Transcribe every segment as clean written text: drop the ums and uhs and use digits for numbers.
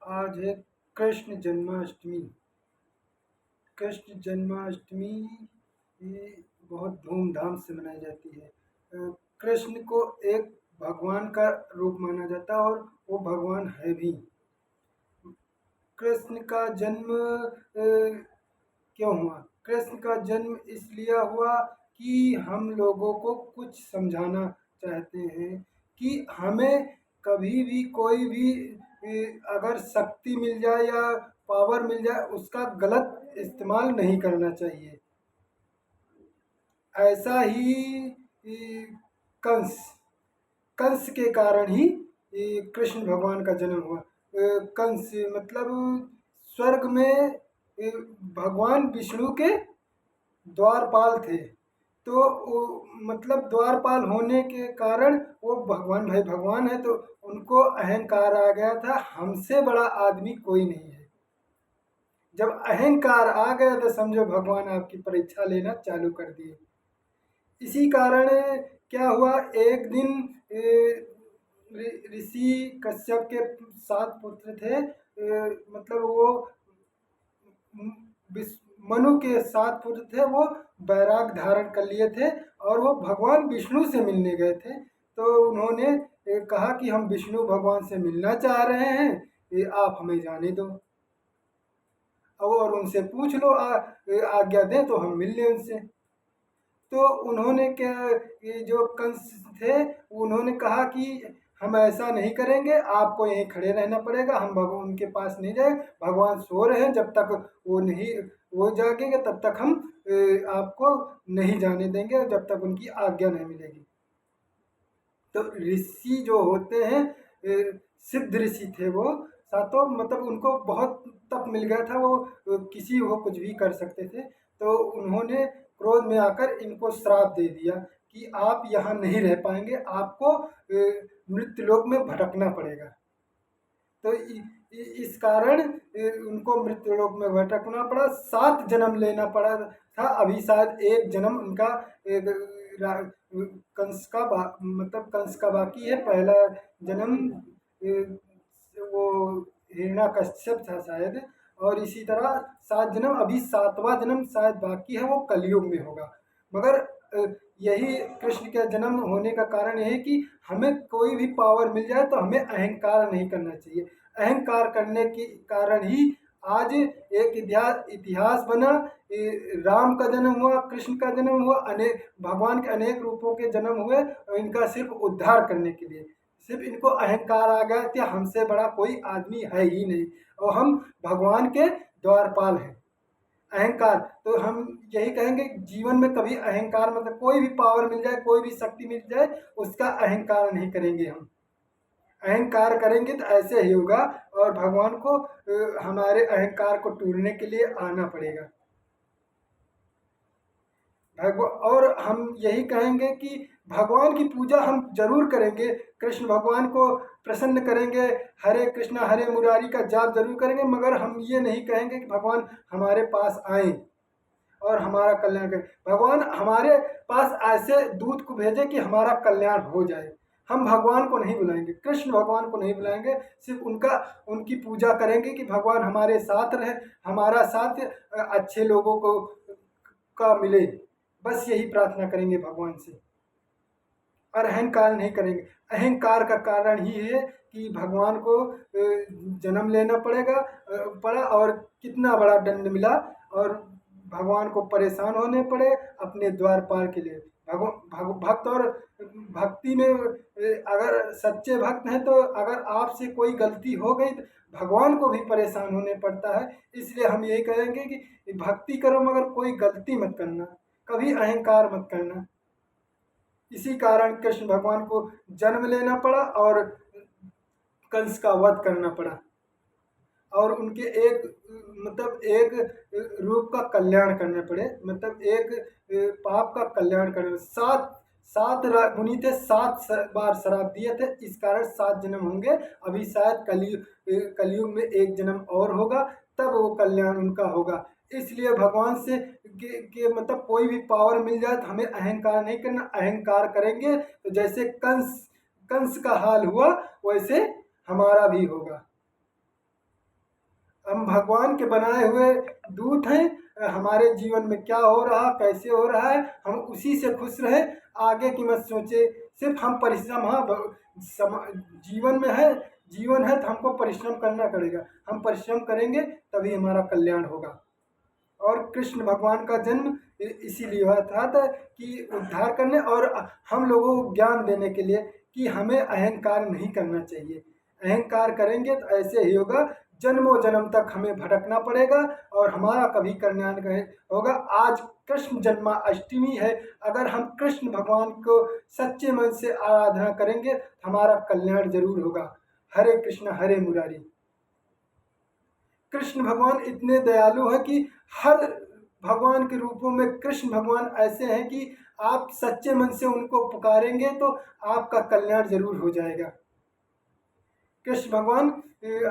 आज है कृष्ण जन्माष्टमी। कृष्ण जन्माष्टमी ये बहुत धूमधाम से मनाई जाती है। कृष्ण को एक भगवान का रूप माना जाता है और वो भगवान है भी। कृष्ण का जन्म क्यों हुआ? कृष्ण का जन्म इसलिए हुआ कि हम लोगों को कुछ समझाना चाहते हैं कि हमें कभी भी कोई भी अगर शक्ति मिल जाए या पावर मिल जाए उसका गलत इस्तेमाल नहीं करना चाहिए। ऐसा ही कंस कंस के कारण ही कृष्ण भगवान का जन्म हुआ। कंस मतलब स्वर्ग में भगवान विष्णु के द्वारपाल थे। तो मतलब द्वारपाल होने के कारण वो भगवान भाई भगवान है, तो उनको अहंकार आ गया था हमसे बड़ा आदमी कोई नहीं है। जब अहंकार आ गया तो समझो भगवान आपकी परीक्षा लेना चालू कर दिए। इसी कारण क्या हुआ, एक दिन ऋषि कश्यप के 7 पुत्र थे। मतलब वो मनु के 7 पुत्र थे, वो बैराग धारण कर लिए थे और वो भगवान विष्णु से मिलने गए थे। तो उन्होंने कहा कि हम विष्णु भगवान से मिलना चाह रहे हैं, आप हमें जाने दो और उनसे पूछ लो, आज्ञा दें तो हम मिल लें उनसे। तो उन्होंने क्या, ये जो कंस थे उन्होंने कहा कि हम ऐसा नहीं करेंगे, आपको यहीं खड़े रहना पड़ेगा, हम भगवान उनके पास नहीं जाए, भगवान सो रहे हैं, जब तक वो नहीं वो जागेंगे तब तक हम आपको नहीं जाने देंगे, जब तक उनकी आज्ञा नहीं मिलेगी। तो ऋषि जो होते हैं सिद्ध ऋषि थे वो सातों, मतलब उनको बहुत तप मिल गया था, वो किसी को कुछ भी कर सकते थे। तो उन्होंने क्रोध में आकर इनको श्राप दे दिया कि आप यहाँ नहीं रह पाएंगे, आपको मृत्युलोक में भटकना पड़ेगा। तो इस कारण उनको मृत्युलोक में भटकना पड़ा, 7 जन्म लेना पड़ा था। अभी शायद एक जन्म उनका मतलब कंस का बाकी है। पहला जन्म वो हिरण्यकश्यप था शायद, और इसी तरह 7 जन्म, अभी 7वां जन्म शायद बाकी है, वो कलयुग में होगा। मगर यही कृष्ण के जन्म होने का कारण यह है कि हमें कोई भी पावर मिल जाए तो हमें अहंकार नहीं करना चाहिए। अहंकार करने के कारण ही आज एक इतिहास बना। राम का जन्म हुआ, कृष्ण का जन्म हुआ, अनेक भगवान के अनेक रूपों के जन्म हुए, और इनका सिर्फ उद्धार करने के लिए। सिर्फ इनको अहंकार आ गया कि हमसे बड़ा कोई आदमी है ही नहीं और हम भगवान के द्वारपाल हैं। अहंकार, तो हम यही कहेंगे जीवन में कभी अहंकार, मतलब कोई भी पावर मिल जाए, कोई भी शक्ति मिल जाए, उसका अहंकार नहीं करेंगे। हम अहंकार करेंगे तो ऐसे ही होगा, और भगवान को हमारे अहंकार को टूटने के लिए आना पड़ेगा। और हम यही कहेंगे कि भगवान की पूजा हम जरूर करेंगे, कृष्ण भगवान को प्रसन्न करेंगे, हरे कृष्णा हरे मुरारी का जाप जरूर करेंगे, मगर हम ये नहीं कहेंगे कि भगवान हमारे पास आए और हमारा कल्याण करें। भगवान हमारे पास ऐसे दूत को भेजे कि हमारा कल्याण हो जाए। हम भगवान को नहीं बुलाएंगे, कृष्ण भगवान को नहीं बुलाएंगे, सिर्फ उनकी पूजा करेंगे कि भगवान हमारे साथ रहे, हमारा साथ अच्छे लोगों को का मिले। बस यही प्रार्थना करेंगे भगवान से, और अहंकार नहीं करेंगे। अहंकार का कारण ही है कि भगवान को जन्म लेना पड़ा, और कितना बड़ा दंड मिला, और भगवान को परेशान होने पड़े अपने द्वारपाल के लिए। भक्त, और भक्ति में अगर सच्चे भक्त हैं तो अगर आपसे कोई गलती हो गई तो भगवान को भी परेशान होने पड़ता है। इसलिए हम यही कहेंगे कि भक्ति करो मगर कोई गलती मत करना, कभी अहंकार मत करना। इसी कारण कृष्ण भगवान को जन्म लेना पड़ा और कंस का वध करना पड़ा, और उनके एक मतलब एक रूप का कल्याण करने पड़े, मतलब एक पाप का कल्याण करने। सात मुनि थे, 7 बार श्राप दिए थे, इस कारण 7 जन्म होंगे। अभी शायद कलयुग में एक जन्म और होगा, तब वो कल्याण उनका होगा। इसलिए भगवान से मतलब कोई भी पावर मिल जाए तो हमें अहंकार नहीं करना। अहंकार करेंगे तो जैसे कंस का हाल हुआ वैसे हमारा भी होगा। हम भगवान के बनाए हुए दूत हैं। हमारे जीवन में क्या हो रहा, कैसे हो रहा है, हम उसी से खुश रहे, आगे की मत सोचे। सिर्फ हम परिश्रम, हाँ जीवन में है, जीवन है तो हमको परिश्रम करना पड़ेगा। हम परिश्रम करेंगे तभी हमारा कल्याण होगा। और कृष्ण भगवान का जन्म इसीलिए हुआ था कि उद्धार करने और हम लोगों को ज्ञान देने के लिए कि हमें अहंकार नहीं करना चाहिए। अहंकार करेंगे तो ऐसे ही होगा, जन्मों जन्म तक हमें भटकना पड़ेगा और हमारा कभी कल्याण होगा। आज कृष्ण जन्माष्टमी है, अगर हम कृष्ण भगवान को सच्चे मन से आराधना करेंगे हमारा कल्याण जरूर होगा। हरे कृष्ण हरे मुरारी। कृष्ण भगवान इतने दयालु हैं कि हर भगवान के रूपों में कृष्ण भगवान ऐसे हैं कि आप सच्चे मन से उनको पुकारेंगे तो आपका कल्याण जरूर हो जाएगा। कृष्ण भगवान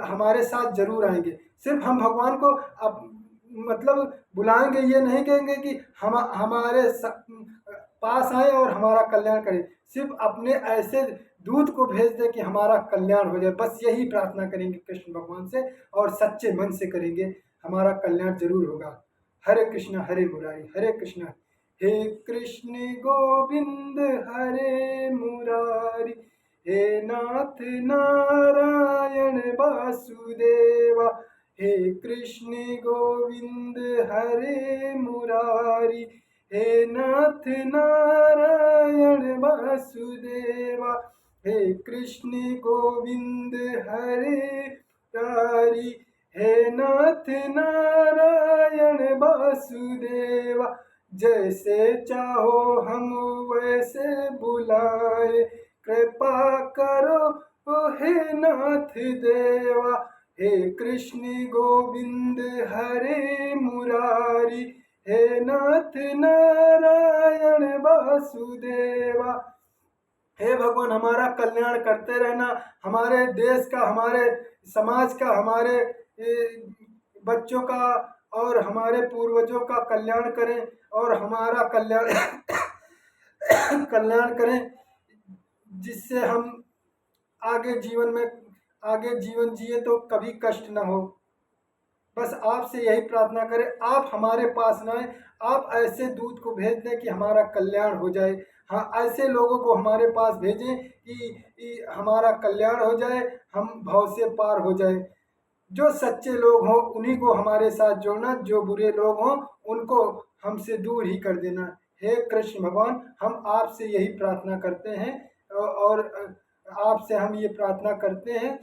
हमारे साथ जरूर आएंगे। सिर्फ हम भगवान को अब मतलब बुलाएंगे, ये नहीं कहेंगे कि हमारे पास आए और हमारा कल्याण करें। सिर्फ अपने ऐसे दूत को भेज दे कि हमारा कल्याण हो जाए, बस यही प्रार्थना करेंगे कृष्ण भगवान से और सच्चे मन से करेंगे, हमारा कल्याण जरूर होगा। हरे कृष्णा हरे मुरारी। हरे कृष्णा। हे कृष्ण गोविंद हरे मुरारी, हे नाथ नारायण वासुदेवा। हे कृष्ण गोविंद हरे मुरारी, हे नाथ नारायण वासुदेवा। हे कृष्ण गोविंद हरे मुरारी, हे नाथ नारायण वासुदेवा। जैसे चाहो हम वैसे बुलाए, कृपा करो हे नाथ देवा। हे कृष्ण गोविंद हरे मुरारी, हे नाथ नारायण वासुदेवा। हे भगवान हमारा कल्याण करते रहना, हमारे देश का, हमारे समाज का, हमारे बच्चों का और हमारे पूर्वजों का कल्याण करें और हमारा कल्याण कल्याण करें, जिससे हम आगे जीवन जिए तो कभी कष्ट ना हो। बस आपसे यही प्रार्थना करें, आप हमारे पास ना आए, आप ऐसे दूत को भेज दें कि हमारा कल्याण हो जाए। हाँ, ऐसे लोगों को हमारे पास भेजें कि हमारा कल्याण हो जाए, हम भव से पार हो जाए। जो सच्चे लोग हों उन्हीं को हमारे साथ जोड़ना, जो बुरे लोग हों उनको हमसे दूर ही कर देना। हे कृष्ण भगवान, हम आपसे यही प्रार्थना करते हैं और आपसे हम ये प्रार्थना करते हैं,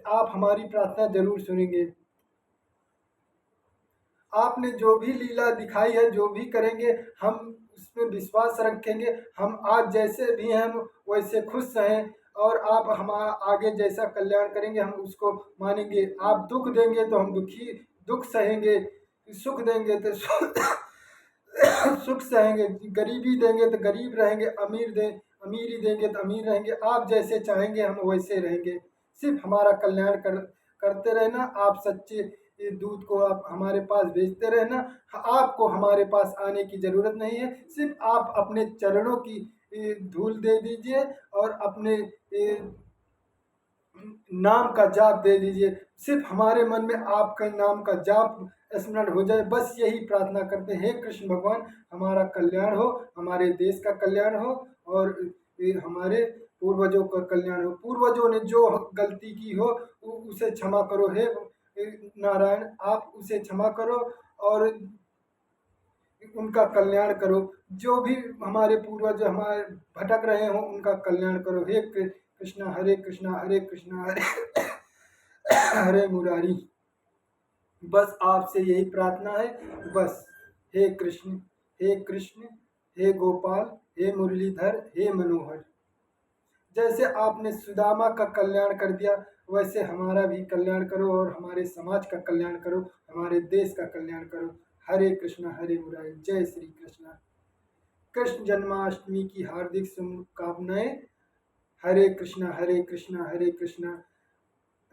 आप हमारी प्रार्थना जरूर सुनेंगे। आपने जो भी लीला दिखाई है, जो भी करेंगे हम उसमें विश्वास रखेंगे। हम आज जैसे भी हैं हम वैसे खुश रहें और आप हमारा आगे जैसा कल्याण करेंगे हम उसको मानेंगे। आप दुख देंगे तो हम दुख सहेंगे, सुख देंगे तो सुख सहेंगे, गरीबी देंगे तो गरीब रहेंगे, अमीरी देंगे तो अमीर रहेंगे। आप जैसे चाहेंगे हम वैसे रहेंगे। सिर्फ हमारा कल्याण करते रहना। आप सच्चे दूध को आप हमारे पास भेजते रहना। आपको हमारे पास आने की ज़रूरत नहीं है, सिर्फ आप अपने चरणों की धूल दे दीजिए और अपने नाम का जाप दे दीजिए। सिर्फ हमारे मन में आपके नाम का जाप स्मरण हो जाए, बस यही प्रार्थना करते हैं। हे कृष्ण भगवान, हमारा कल्याण हो, हमारे देश का कल्याण हो और हमारे पूर्वजों का कल्याण हो। पूर्वजों ने जो गलती की हो उसे क्षमा करो। हे नारायण, आप उसे क्षमा करो और उनका कल्याण करो। जो भी हमारे पूर्वज हमारे भटक रहे हों उनका कल्याण करो। हे कृष्णा हरे कृष्णा हरे कृष्णा हरे हरे मुरारी। बस आपसे यही प्रार्थना है, बस। हे कृष्ण, हे कृष्ण, हे गोपाल, हे मुरलीधर, हे मनोहर। जैसे आपने सुदामा का कल्याण कर दिया वैसे हमारा भी कल्याण करो और हमारे समाज का कल्याण करो, हमारे देश का कल्याण करो। हरे कृष्णा हरे मुरारी। जय श्री कृष्णा। कृष्ण जन्माष्टमी की हार्दिक शुभकामनाएं। हरे कृष्णा हरे कृष्णा हरे कृष्णा।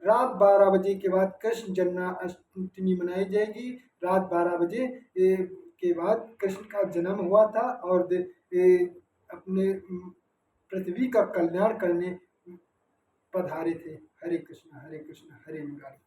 रात 12 बजे के बाद कृष्ण जन्माष्टमी मनाई जाएगी। रात 12 बजे के बाद कृष्ण का जन्म हुआ था और अपने पृथ्वी का कल्याण करने पधारे थे। हरे कृष्णा हरे मुरारी।